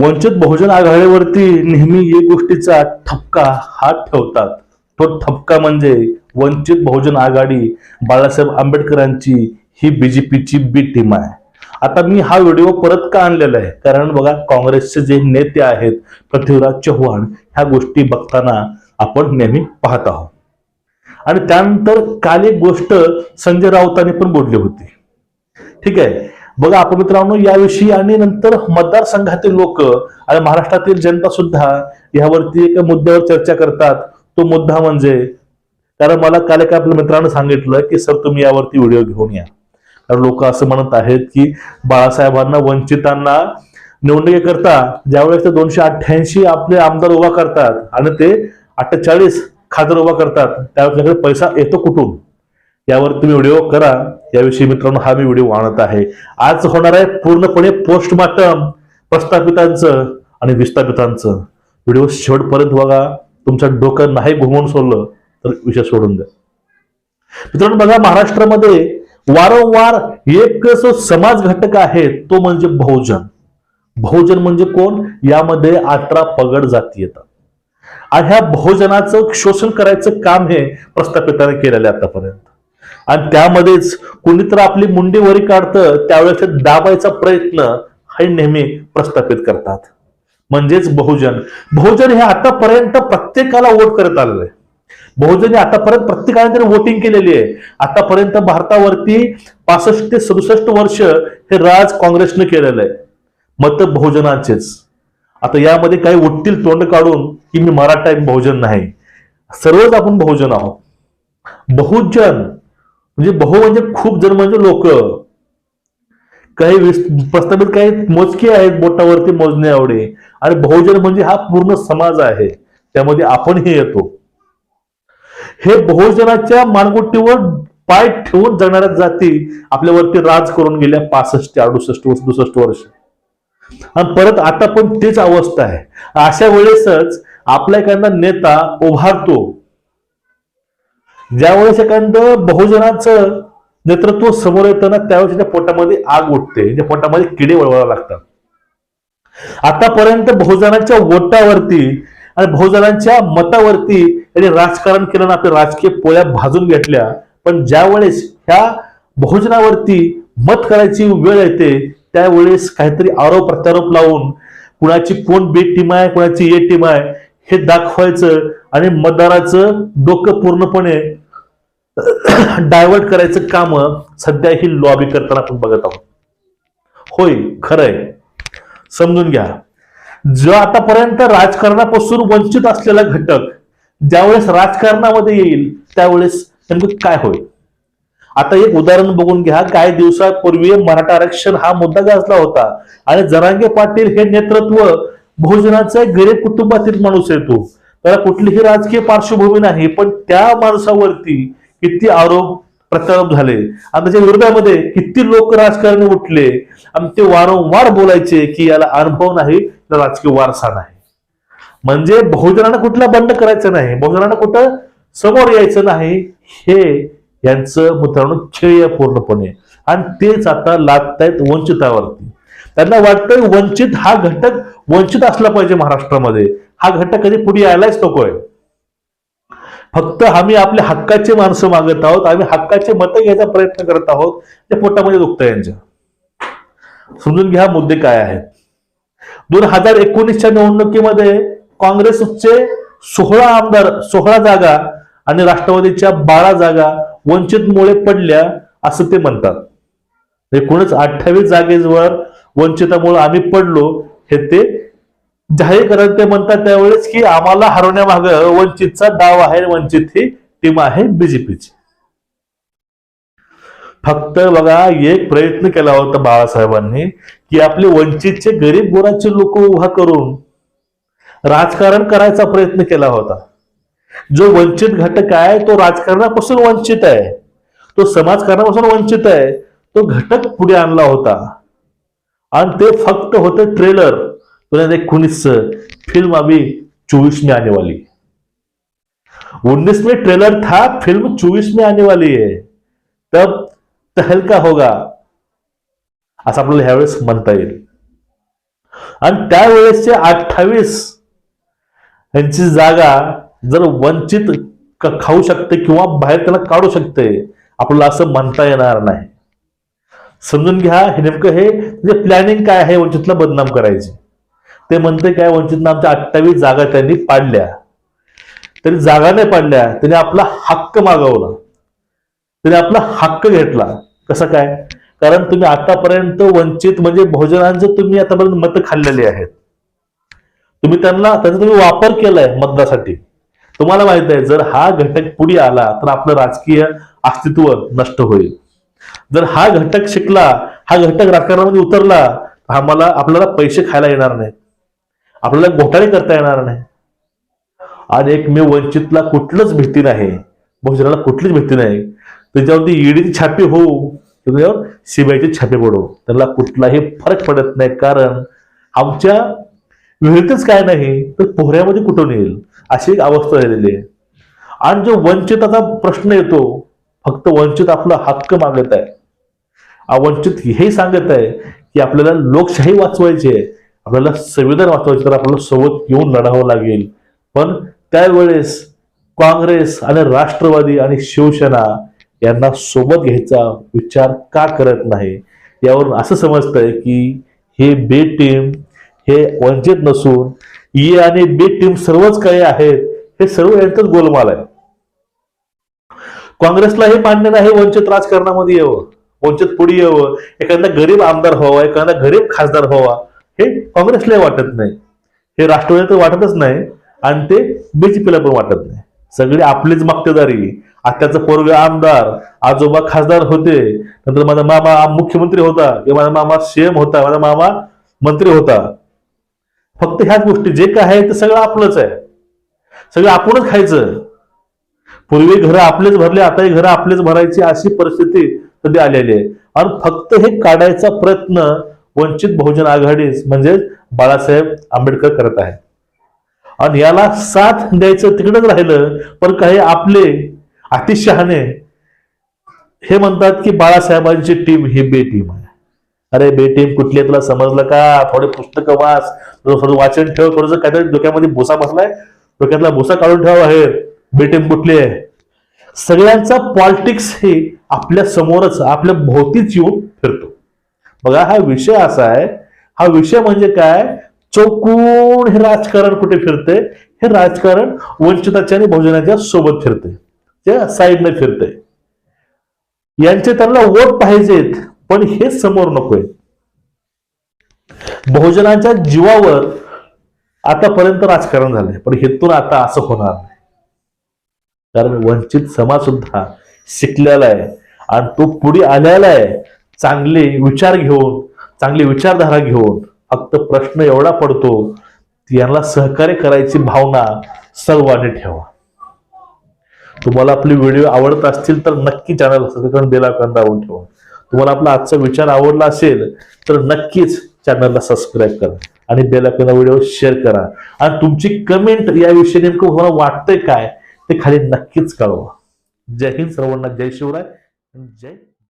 वंचित बहुजन आघाडीवरती नेहमी एक गोष्टीचा ठपका हात ठेवतात. तो ठपका म्हणजे वंचित बहुजन आघाडी बाळासाहेब आंबेडकरांची ही बीजेपीची बी टीम आहे. आता मी हा व्हिडिओ परत का आणलेला आहे, कारण बघा काँग्रेसचे जे नेते आहेत पृथ्वीराज चव्हाण ह्या गोष्टी बघताना आपण नेहमी पाहत आहोत. आणि त्यानंतर काल एक गोष्ट संजय राऊतांनी पण बोलली होती. ठीक आहे, बघा आपण मित्रांनो याविषयी आणि नंतर मतदारसंघातील लोक आणि महाराष्ट्रातील जनता सुद्धा यावरती एका मुद्द्यावर चर्चा करतात. तो मुद्दा म्हणजे, कारण मला काल एका आपल्या मित्रानं सांगितलं की सर तुम्ही यावरती व्हिडिओ घेऊन या, कारण लोक असं म्हणत आहेत की बाळासाहेबांना वंचितांना निवडणुकीकरता ज्यावेळेस ते 288 आपले आमदार उभा करतात आणि ते 48 खासदार उभा करतात त्यावेळेस पैसा येतो कुठून, यावर तुम्ही व्हिडिओ करा. याविषयी मित्रांनो हा मी व्हिडिओ आणत आहे. आज होणार आहे पूर्णपणे पोस्टमार्टम प्रस्थापितांचं आणि विस्थापितांचं. व्हिडिओ शेवटपर्यंत बघा. तुमचं डोकं नाही घुमवून सोडलं तर विषय सोडून द्या. मित्रांनो बघा, महाराष्ट्रामध्ये वारंवार एक समाज घटक आहे तो म्हणजे बहुजन. बहुजन म्हणजे कोण? यामध्ये 18 पगड जाती येतात आणि ह्या बहुजनाचं शोषण करायचं काम हे प्रस्थापितांनी केलेलं आहे आतापर्यंत. आणि त्यामध्येच कुणीतर आपली मुंडी वरी काढतं त्यावेळेस दाबायचा प्रयत्न हे नेहमी प्रस्थापित करतात. म्हणजेच बहुजन. बहुजन हे आतापर्यंत प्रत्येकाला वोट करत आलेलं आहे. बहुजन हे आतापर्यंत प्रत्येकाने तरी वोटिंग केलेली आहे. आतापर्यंत भारतावरती 65 ते 67 वर्ष हे राज काँग्रेसने केलेलं आहे. मत बहुजनाचेच. आता यामध्ये काही उठतील तोंड काढून की मी मराठा एक बहुजन नाही. सर्वच आपण बहुजन आहोत. बहुजन म्हणजे बहु म्हणजे खूप जण म्हणजे लोक. काही प्रस्थापित काही मोजके आहेत बोटावरती मोजणे एवढे. आणि बहुजन म्हणजे हा पूर्ण समाज आहे, त्यामध्ये आपणही येतो. हे बहुजनाच्या मानगुटीवर पाय ठेवून जगणाऱ्या जाती आपल्यावरती राज करून गेल्या 65 68 67 वर्ष. आणि परत आता पण तीच अवस्था आहे. अशा वेळेसच आपला एखादा नेता उभारतो, ज्यावेळेस एखादं बहुजनाचं नेतृत्व समोर येतं ना त्यावेळेस त्याच्या पोटामध्ये आग उठते, त्याच्या पोटामध्ये किडे वळवायला लागतात. आतापर्यंत बहुजनाच्या वोटावरती आणि बहुजनांच्या मतावरती यांनी राजकारण केलं ना, आपल्या राजकीय पोळ्या भाजून घेतल्या. पण ज्या वेळेस ह्या बहुजनावरती मत करायची वेळ येते त्यावेळेस काहीतरी आरोप प्रत्यारोप लावून कुणाची कोण बी टीम आहे कुणाची ए टीम आहे हे दाखवायचं आणि मतदाराचं डोकं पूर्णपणे डायव्हर्ट करायचं काम सध्या ही लॉबी करताना आपण बघत आहोत. होय, खरंय, समजून घ्या. जो आतापर्यंत राजकारणापासून वंचित असलेला घटक ज्यावेळेस राजकारणामध्ये येईल त्यावेळेस नेमकं काय होईल. आता एक उदाहरण बघून घ्या. काही दिवसापूर्वी मराठा आरक्षण हा मुद्दा गाजला होता आणि जरांगे पाटील हे नेतृत्व बहुजनाचा गरीब कुटुंबातील माणूस येतो, त्याला कुठलीही राजकीय पार्श्वभूमी नाही, पण त्या माणसावरती किती आरोप प्रत्यारोप झाले आणि त्याच्या विरोधामध्ये किती लोक राजकारणी उठले आणि ते वारंवार बोलायचे की याला अनुभव नाही, राजकीय वारसा नाही. म्हणजे बहुजनांना कुठला बंड करायचं नाही, बहुजनांना कुठं समोर यायचं नाही, हे यांचं मित्रांनो खेळ पूर्णपणे. आणि तेच आता लादतायत वंचितावरती. त्यांना वाटतंय वंचित हा घटक वंचित असला पाहिजे महाराष्ट्रामध्ये. हा घटक कधी पुढे यायलाच नकोय. फक्त आम्ही आपल्या हक्काचे माणसं मागत आहोत, आम्ही हक्काचे मतं घ्यायचा प्रयत्न करत आहोत. ते पोटामध्ये दुखतंय यांच्या. समजून घ्या मुद्दे काय आहेत. 2019च्या निवडणुकीमध्ये काँग्रेसचे 16 आमदार 16 जागा आणि राष्ट्रवादीच्या 12 जागा वंचितमुळे पडल्या असं ते म्हणतात. एकूणच 28 जागेवर वंचितामुळे आम्ही पडलो हे ते जाहीर करत ते म्हणतात त्यावेळेस की आम्हाला हरवण्यामागे वंचितचा डाव आहे, वंचित ही टीम आहे बीजेपीची. फक्त बघा एक प्रयत्न केला होता बाळासाहेबांनी की आपले वंचितचे गरीब गोराचे लोक उभा करून राजकारण करायचा प्रयत्न केला होता. जो वंचित घटक आहे तो राजकारणापासून वंचित आहे, तो समाजकारणापासून वंचित आहे, तो घटक पुढे आणला होता. आणि ते फक्त होते ट्रेलर. 2019 फिल्म अभी 24 में आने वाली, 19 में ट्रेलर था, फिल्म 24 में आने वाली है, तब तहलका होगा असं आपल्याला ह्यावेळेस म्हणता येईल. आणि त्यावेळेसचे 28 यांची जागा जर वंचित खाऊ शकते किंवा बाहेर त्याला काढू शकते, आपल्याला असं म्हणता येणार नाही. समजून घ्या हे नेमकं हे म्हणजे प्लॅनिंग काय आहे वंचितला बदनाम करायची. ते म्हणते काय, वंचितनं आमच्या 28 जागा त्यांनी पाडल्या. तरी जागा नाही पाडल्या, त्यांनी आपला हक्क मागवला, त्यांनी आपला हक्क घेतला. कसं काय? कारण तुम्ही आतापर्यंत वंचित म्हणजे बहुजनांचं तुम्ही आतापर्यंत मतं खाल्लेली आहेत. तुम्ही त्याचा तुम्ही वापर केलाय मतदासाठी. तुम्हाला माहित आहे जर हा घटक पुढे आला तर आपलं राजकीय अस्तित्व नष्ट होईल. जर हा घटक शिकला, हा घटक राजकारणामध्ये उतरला, आपल्याला पैसे खायला येणार नाही, आपल्याला घोटाळे करता येणार नाही. आणि एक मी वंचितला कुठलंच भीती नाही, बहुजनाला कुठलीच भीती नाही. त्याच्यावरती ईडीची छापे होऊ, त्याच्यावर सीबीआयचे छापे पडो, त्याला कुठलाही फरक पडत नाही. कारण आमच्या विहिरीतच काय नाही तर पोहऱ्यामध्ये कुठून येईल अशी एक अवस्था झालेली आहे. आणि जो वंचिताचा प्रश्न येतो, फक्त वंचित आपला हक्क मागत आहे. वंचित हे सांगत आहे की आपल्याला लोकशाही वाचवायची आहे, आपल्याला संविधान वाचवायचे, तर आपल्याला सोबत येऊन लढावं लागेल. पण त्यावेळेस काँग्रेस आणि राष्ट्रवादी आणि शिवसेना यांना सोबत घ्यायचा विचार का करत नाही, यावरून असं समजतंय की हे बी टीम हे वंचित नसून ए आणि बी टीम सर्वच काही आहेत, हे सर्व यांचंच गोलमाल आहे. काँग्रेसला हे मान्य नाही वंचित राजकारणामध्ये यावं, वंचित पुढे यावं, एखादा गरीब आमदार व्हावा, एखादा गरीब खासदार व्हावा, हे काँग्रेसला वाटत नाही, हे राष्ट्रवादीला तर वाटतच नाही आणि ते बीजेपीला पण वाटत नाही. सगळी आपलीच मक्तेदारी. आत्याचं पोरग आमदार, आजोबा खासदार होते, नंतर माझा मामा मुख्यमंत्री होता, किंवा माझा मामा सीएम होता, माझा मामा मंत्री होता. फक्त ह्याच गोष्टी जे काय आहे ते सगळं आपलंच आहे, सगळं आपणच खायचं. पूर्वी घरं आपलेच भरले, आता घरं आपलेच भरायची अशी परिस्थिती सध्या आलेली आहे. आणि फक्त हे काढायचा प्रयत्न वंचित बहुजन आघाडी म्हणजे बाळासाहेब आंबेडकर करत आहे. आणि याला साथ द्यायचं तिकडेच राहिलं, पण काही आपले अतिशहाणे हे म्हणतात की बाळासाहेबांची टीम ही बे टीम आहे. अरे बे टीम कुठली आहे तुला समजलं का? थोडे पुस्तकं वाच, थोडं वाचन ठेव, थोडंसं काहीतरी डोक्यामध्ये भुसा बसलाय, डोक्यातला भुसा काढून ठेवा. हे बे टीम कुठली आहे? सगळ्यांचा पॉलिटिक्स हे आपल्या समोरच आपल्या भोवतीच येऊन फिरतो. बघा हा विषय असा आहे, हा विषय म्हणजे काय, चौकून हे राजकारण कुठे फिरते, हे राजकारण वंचिताच्या आणि बहुजनाच्या सोबत फिरते, त्या साईडने फिरते. यांचे त्यांना वोट पाहिजेत, पण हे समोर नकोय. बहुजनांच्या जीवावर आतापर्यंत राजकारण झालंय, पण हेतून आता असं होणार नाही. कारण वंचित समाज सुद्धा शिकलेला आहे आणि तो पुढे आलेला आहे, चांगले विचार घेऊन, चांगली विचारधारा घेऊन. फक्त प्रश्न एवढा पडतो की यांना सहकार्य करायची भावना सर्वांनी ठेवा. तुम्हाला आपले व्हिडिओ आवडत असतील तर नक्की चॅनल सबस्क्राईब करून बेल आयकॉन दाबून ठेवा. तुम्हाला आपला आजचा विचार आवडला असेल तर नक्कीच चॅनलला सबस्क्राईब करा आणि बेल आयकॉन व्हिडिओ शेअर करा. आणि तुमची कमेंट याविषयी नेमकं तुम्हाला वाटतंय काय ते खाली नक्कीच कळवा. जय हिंद सर्वांना, जय शिवराय, जय